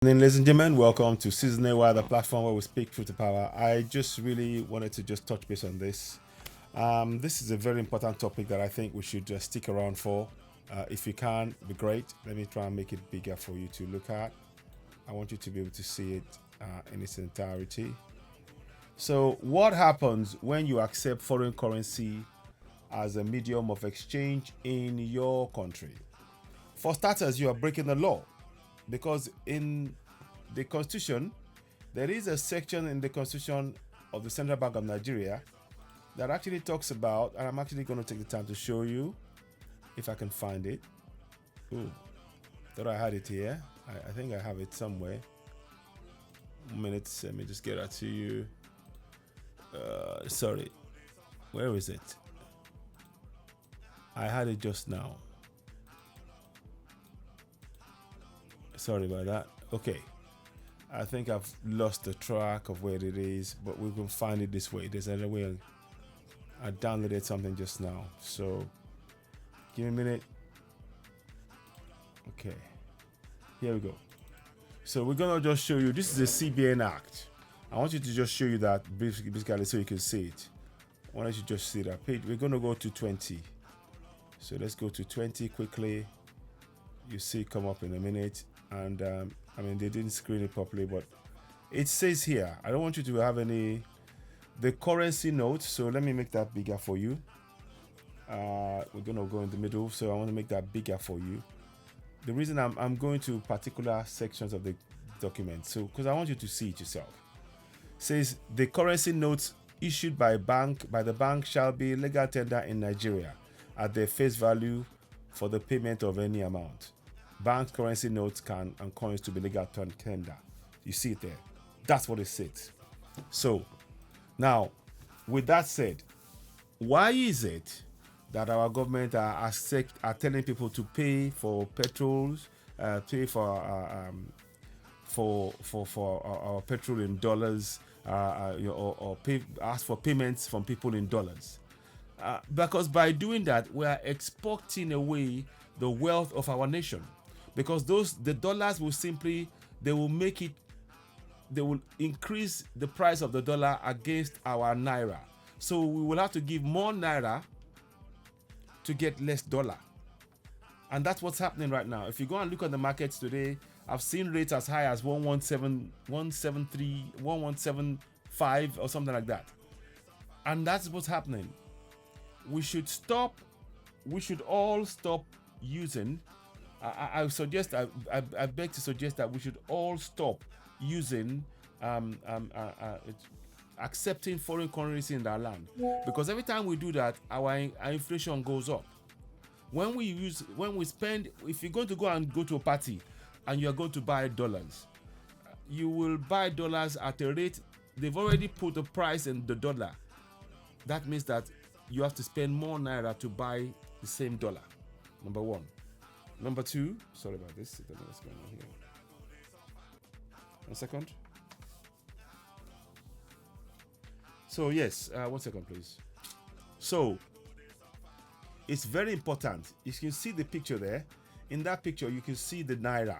And ladies and gentlemen, welcome to Season A, the platform where we speak truth to power. I just really wanted to just touch base on this. This is a very important topic that I think we should just stick around for. If you can, be great. Let me try and make it bigger for you to look at. I want you to be able to see it in its entirety. So, what happens when you accept foreign currency as a medium of exchange in your country? For starters, you are breaking the law because in the Constitution, there is a section in the Constitution of the Central Bank of Nigeria that actually talks about, and I'm actually going to take the time to show you if I can find it. Ooh, thought I had it here. I think I have it somewhere. 1 minute, let me just get that to you. Sorry, where is it? I had it just now. Sorry about that. Okay. I think I've lost the track of where it is, but we can find it this way. There's another way. I downloaded something just now. So give me a minute. Okay. Here we go. So we're going to just show you. This is the CBN Act. I want you to just show you that basically so you can see it. I want you to just see that page. We're going to go to 20. So let's go to 20 quickly. You see it come up in a minute. And I mean, they didn't screen it properly, but it says here, I don't want you to have the currency note. So let me make that bigger for you. We're going to go in the middle. So I want to make that bigger for you. The reason I'm going to particular sections of the document, so because I want you to see it yourself. It says the currency notes issued by the bank shall be legal tender in Nigeria at their face value for the payment of any amount. Bank currency notes and coins to be legal tender. You see it there. That's what it says. So now, with that said, why is it that our government are telling people to pay for petrols, pay for our petrol in dollars, or ask for payments from people in dollars? Because by doing that, we are exporting away the wealth of our nation. Because the dollars will they will increase the price of the dollar against our naira. So we will have to give more naira to get less dollar. And that's what's happening right now. If you go and look at the markets today, I've seen rates as high as 117, 173, 1175 or something like that. And that's what's happening. We should all stop using. I beg to suggest that we should all stop using accepting foreign currency in our land, because every time we do that, our inflation goes up. When we spend, if you're going to go to a party and you're going to buy dollars, you will buy dollars at a rate. They've already put a price in the dollar. That means that you have to spend more naira to buy the same dollar. Number one. Number two, sorry about this. I don't know what's going on here. 1 second. So yes, 1 second, please. So it's very important. You can see the picture there. In that picture, you can see the naira.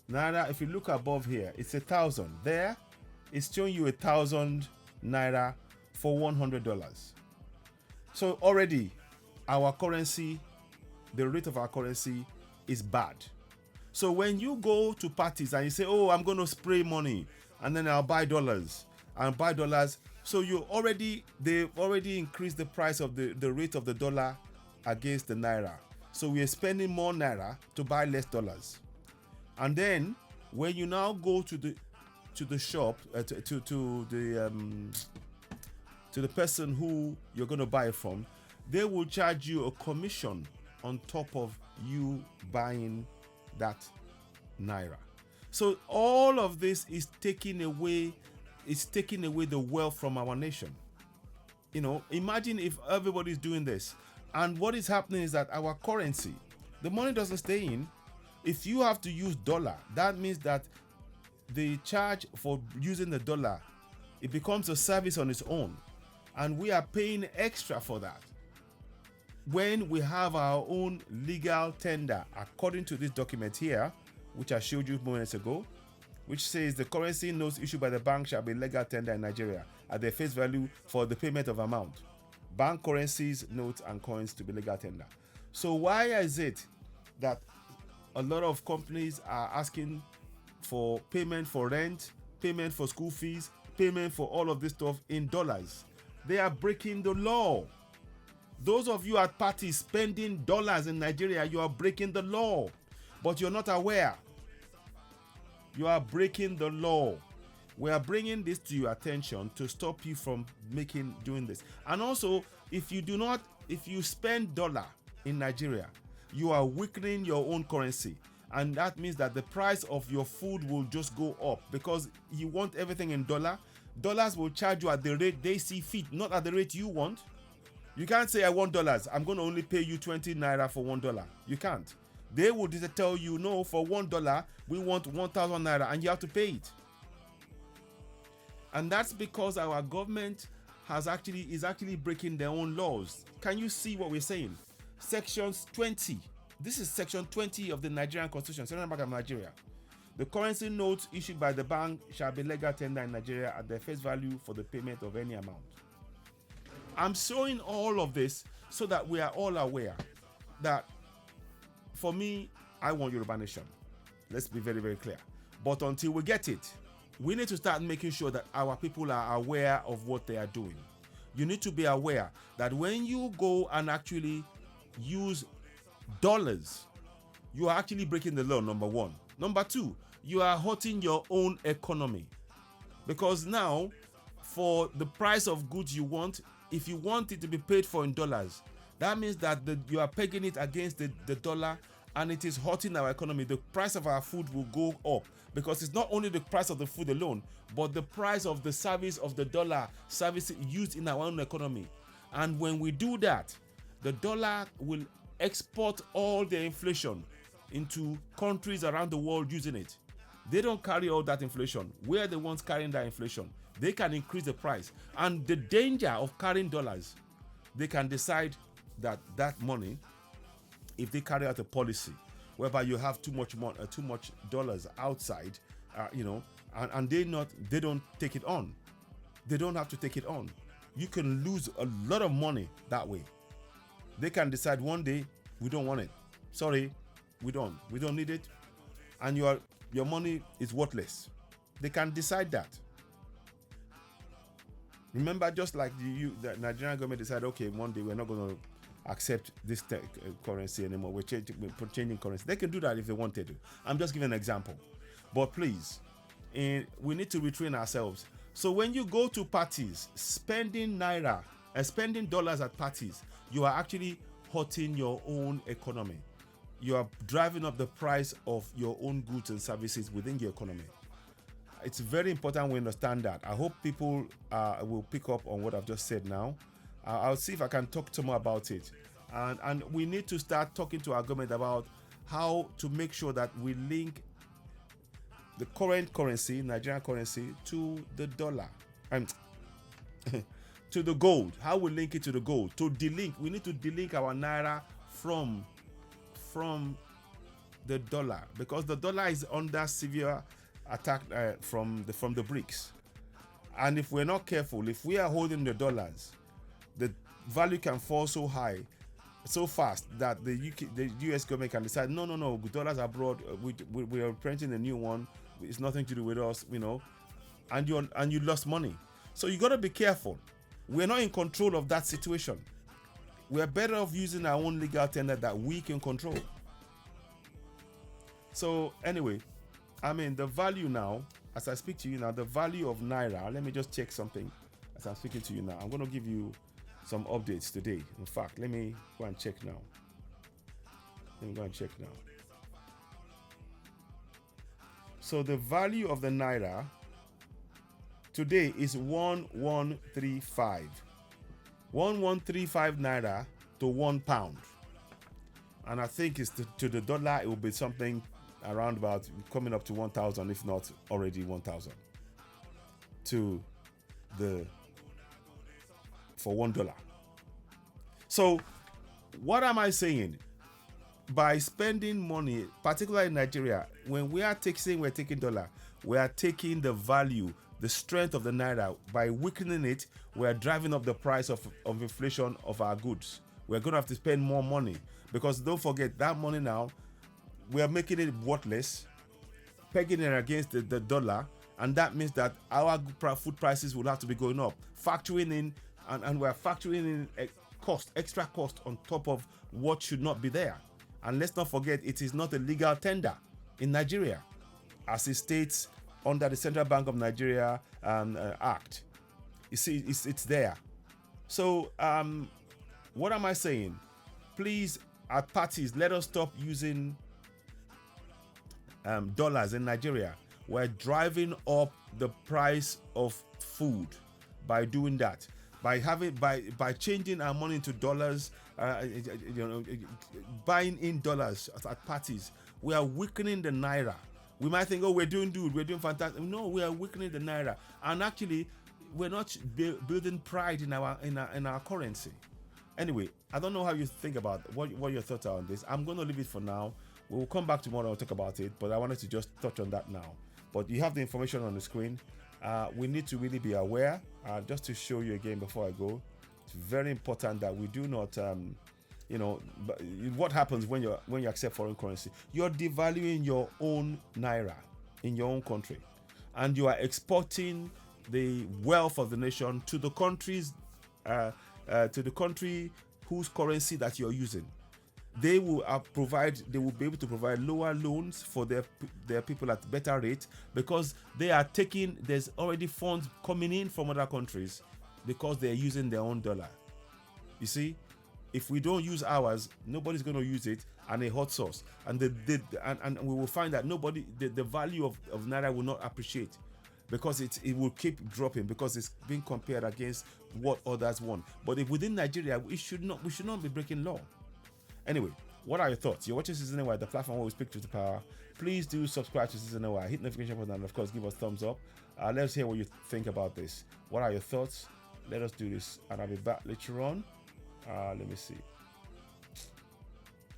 Naira, if you look above here, it's 1,000. There, it's showing you 1,000 naira for $100. So already, our currency, the rate of our currency is bad. So when you go to parties and you say, oh, I'm going to spray money and then I'll buy dollars and buy dollars. So they've already increased the price of the rate of the dollar against the naira. So we are spending more naira to buy less dollars. And then when you now go to the shop, to the person who you're going to buy it from, they will charge you a commission on top of you buying that naira. So all of this is taking away the wealth from our nation. Imagine if everybody's doing this, and what is happening is that our currency, the money doesn't stay in. If you have to use dollar, that means that the charge for using the dollar, it becomes a service on its own, and we are paying extra for that. When we have our own legal tender, according to this document here, which I showed you moments ago, which says the currency notes issued by the bank shall be legal tender in Nigeria at their face value for the payment of amount. Bank currencies, notes, and coins to be legal tender. So why is it that a lot of companies are asking for payment for rent, payment for school fees, payment for all of this stuff in dollars? They are breaking the law. Those of you at parties spending dollars in Nigeria, you are breaking the law, but you're not aware. You are breaking the law. We are bringing this to your attention to stop you from doing this. And also, if you spend dollar in Nigeria, you are weakening your own currency. And that means that the price of your food will just go up because you want everything in dollar. Dollars will charge you at the rate they see fit, not at the rate you want. You can't say, I want dollars. I'm going to only pay you 20 naira for $1. You can't. They will just tell you, no, for $1, we want 1,000 naira, and you have to pay it. And that's because our government is actually breaking their own laws. Can you see what we're saying? Sections 20. This is section 20 of the Nigerian Constitution, Central Bank of Nigeria. The currency notes issued by the bank shall be legal tender in Nigeria at their face value for the payment of any amount. I'm showing all of this so that we are all aware that, for me, I want Yoruba Nation. Let's be very, very clear. But until we get it, we need to start making sure that our people are aware of what they are doing. You need to be aware that when you go and actually use dollars, you are actually breaking the law, number one. Number two, you are hurting your own economy. Because now, for the price of goods you want, if you want it to be paid for in dollars, that means that you are pegging it against the dollar, and it is hurting our economy. The price of our food will go up because it's not only the price of the food alone, but the price of the service of the dollar service used in our own economy. And when we do that, the dollar will export all the inflation into countries around the world using it. They don't carry all that inflation. We are the ones carrying that inflation. They can increase the price. And the danger of carrying dollars, they can decide that money, if they carry out a policy whereby you have too much dollars outside, and they don't take it on. They don't have to take it on. You can lose a lot of money that way. They can decide one day, we don't want it. Sorry, we don't need it, and your money is worthless. They can decide that. Remember, just like the Nigerian government decided, okay, one day we're not going to accept this currency anymore. We're changing currency. They can do that if they wanted to. I'm just giving an example. But please, we need to retrain ourselves. So when you go to parties, spending naira and spending dollars at parties, you are actually hurting your own economy. You are driving up the price of your own goods and services within your economy. It's very important we understand that. I hope people will pick up on what I've just said now. I'll see if I can talk to more about it. And we need to start talking to our government about how to make sure that we link the current currency, Nigerian currency, to the dollar and to the gold. How we link it to the gold. To delink, we need to delink our naira from the dollar, because the dollar is under severe attack from the BRICS. And if we're not careful, if we are holding the dollars, the value can fall so high, so fast that the US government can decide, no, dollars abroad, we are printing a new one. It's nothing to do with us, and you lost money. So you got to be careful. We're not in control of that situation. We're better off using our own legal tender that we can control. So anyway, the value now, as I speak to you now, the value of naira, let me just check something as I'm speaking to you now. I'm going to give you some updates today. In fact, let me go and check now. So the value of the naira today is 1135. 1135 naira to £1. And I think it's to the dollar, it will be something around about coming up to 1,000, if not already 1,000 for $1. So what am I saying? By spending money, particularly in Nigeria, when we're taking dollar, we are taking the value, the strength of the naira. By weakening it, we are driving up the price of inflation of our goods. We're going to have to spend more money, because don't forget that money now, we are making it worthless, pegging it against the dollar, and that means that our food prices will have to be going up, factoring in, and we're factoring in extra cost on top of what should not be there. And let's not forget, it is not a legal tender in Nigeria, as it states under the Central Bank of Nigeria Act. You see, it's there. So what am I saying? Please, at parties, let us stop using dollars in Nigeria. We're driving up the price of food by doing that. By changing our money into dollars, buying in dollars at parties, we are weakening the naira. We might think, oh, we're doing good, we're doing fantastic. No, we are weakening the naira, and actually, we're not building pride in our currency. Anyway, I don't know how you think about what your thoughts are on this. I'm going to leave it for now. We'll come back tomorrow and talk about it, but I wanted to just touch on that now. But you have the information on the screen. We need to really be aware. Just to show you again before I go, it's very important that we do not, what happens when you accept foreign currency? You're devaluing your own naira in your own country, and you are exporting the wealth of the nation to the countries, to the country whose currency that you're using. They will be able to provide lower loans for their people at better rate, because there's already funds coming in from other countries because they're using their own dollar. You see, if we don't use ours, nobody's going to use it, and it hurts us. And and we will find that the value of naira will not appreciate, because it will keep dropping, because it's being compared against what others want. But if within Nigeria, we should not be breaking law. Anyway, what are your thoughts? You're watching Citizen NY, the platform where we speak truth to power. Please do subscribe to Citizen NY, hit the notification button, and of course, give us thumbs up. Let's hear what you think about this. What are your thoughts? Let us do this, and I'll be back later on. Let me see.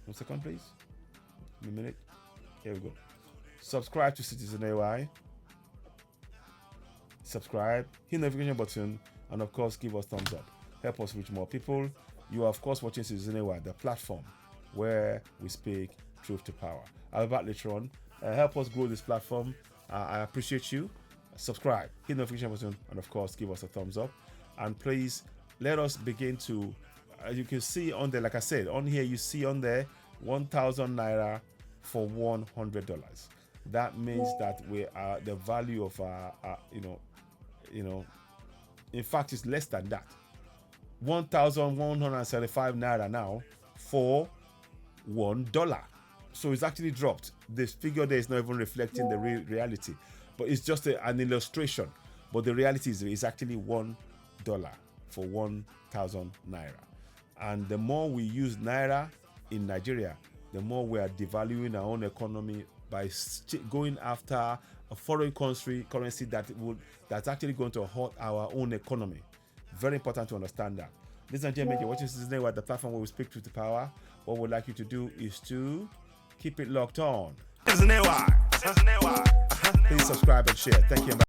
1 second, please. A minute. Here we go. Subscribe to Citizen NY. Subscribe, hit the notification button, and of course, give us thumbs up. Help us reach more people. You are, of course, watching Citizen NY, the platform where we speak truth to power. I'll be back later on. Help us grow this platform. I appreciate you. Subscribe, hit the notification button, and of course, give us a thumbs up. And please, let us begin to, you can see on there, like I said, on here, you see on there, 1,000 naira for $100. That means that we are the value of in fact, it's less than that. 1,175 naira now for $1. So it's actually dropped. This figure there is not even reflecting the reality, but it's just an illustration. But the reality is actually $1 for 1,000 naira. And the more we use naira in Nigeria, the more we are devaluing our own economy by going after a foreign currency that's actually going to hurt our own economy. Very important to understand that. Ladies and gentlemen, you're watching Citizen NY, the platform where we speak truth to power. What we'd like you to do is to keep it locked on. Please subscribe and share. Thank you.